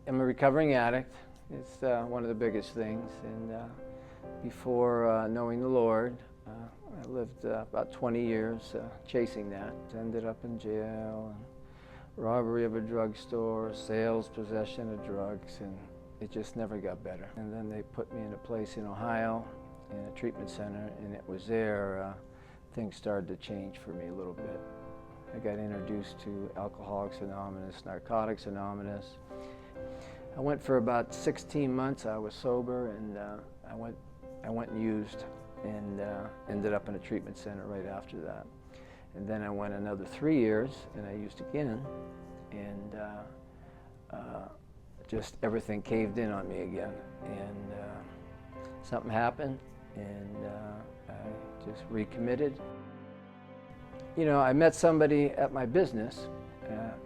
I'm a recovering addict. It's one of the biggest things. And before knowing the Lord, I lived about 20 years chasing that. Ended up in jail, and robbery of a drugstore, sales, possession of drugs, and it just never got better. And then they put me in a place in Ohio, in a treatment center, and it was there things started to change for me a little bit. I got introduced to Alcoholics Anonymous, Narcotics Anonymous. I went for about 16 months. I was sober, and I went and used, and ended up in a treatment center right after that. And then I went another 3 years, and I used again, and just everything caved in on me again. And something happened, and I just recommitted. You know, I met somebody at my business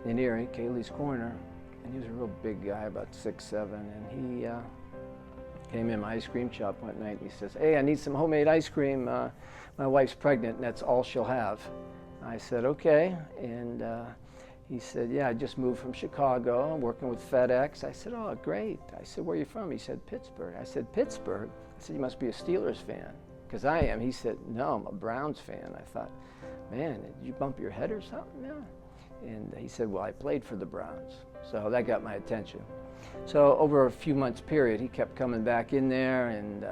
in Erie, Kaylee's Corner, and he was a real big guy, about 6'7", and he came in my ice cream shop one night and he says, "Hey, I need some homemade ice cream. My wife's pregnant and that's all she'll have." I said, "Okay," and he said, "Yeah, I just moved from Chicago. I'm working with FedEx." I said, "Oh, great." I said, "Where are you from?" He said, "Pittsburgh." I said, "Pittsburgh?" I said, "You must be a Steelers fan." Because I am. He said, "No, I'm a Browns fan." I thought, "Man, did you bump your head or something?" Yeah. And he said, "Well, I played for the Browns." So that got my attention. So over a few months period, he kept coming back in there, and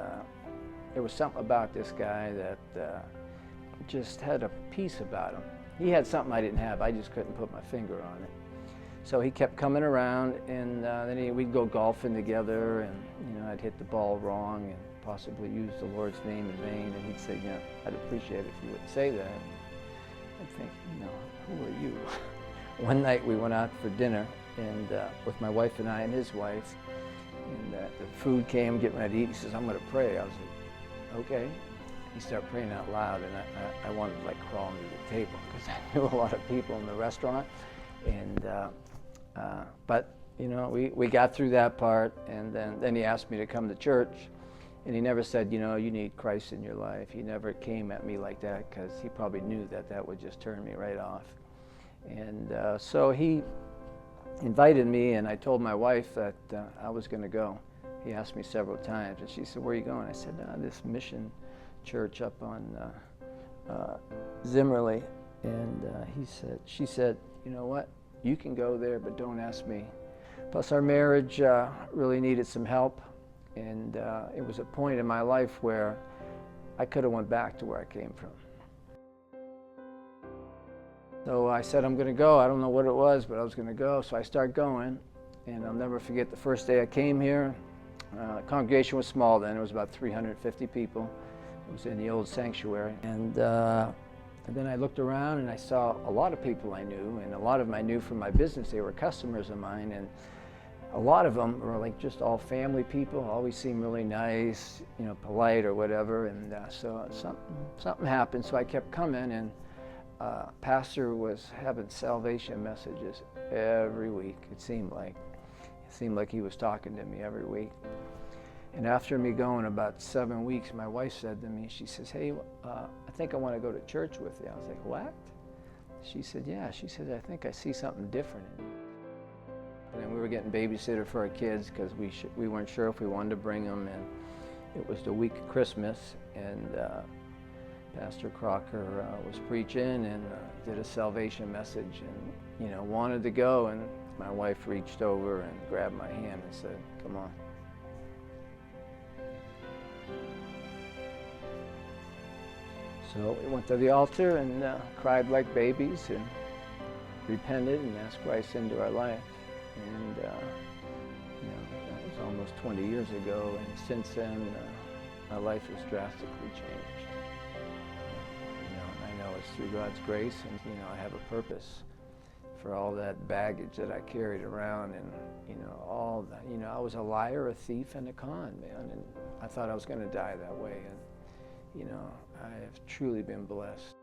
there was something about this guy that just had a peace about him. He had something I didn't have. I just couldn't put my finger on it. So he kept coming around, and then we'd go golfing together, and I'd hit the ball wrong and possibly use the Lord's name in vain, and he'd say, "I'd appreciate it if you wouldn't say that." I'd think, who are you? One night we went out for dinner, and with my wife and I and his wife, and the food came, getting ready to eat. He says, "I'm going to pray." I was like, "Okay." He started praying out loud, and I wanted to crawl under the table because I knew a lot of people in the restaurant, and but we got through that part, and then he asked me to come to church, and he never said, "You need Christ in your life." He never came at me like that because he probably knew that would just turn me right off. And so he invited me, and I told my wife that I was going to go. He asked me several times, and she said, "Where are you going?" I said, "This mission church up on Zimmerly." And she said, "You know what? You can go there, but don't ask me." Plus, our marriage really needed some help, and it was a point in my life where I could have went back to where I came from. So I said, "I'm going to go." I don't know what it was, but I was going to go. So I started going, and I'll never forget the first day I came here. The congregation was small then. It was about 350 people. It was in the old sanctuary. And then I looked around, and I saw a lot of people I knew, and a lot of them I knew from my business. They were customers of mine, and a lot of them were just all family people, always seemed really nice, polite or whatever. And so something happened, so I kept coming, and pastor was having salvation messages every week. It seemed like he was talking to me every week. And after me going about 7 weeks, my wife said to me, she says, "Hey, I think I want to go to church with you." I was like, "What?" She said, "Yeah." She said, "I think I see something different in you." And then we were getting babysitter for our kids because we weren't sure if we wanted to bring them, and it was the week of Christmas, and Pastor Crocker was preaching and did a salvation message, and wanted to go, and my wife reached over and grabbed my hand and said, "Come on." So we went to the altar and cried like babies and repented and asked Christ into our life. And that was almost 20 years ago, and since then my life has drastically changed. I know it's through God's grace, and I have a purpose for all that baggage that I carried around, and all that. I was a liar, a thief, and a con man, and I thought I was going to die that way, and I have truly been blessed.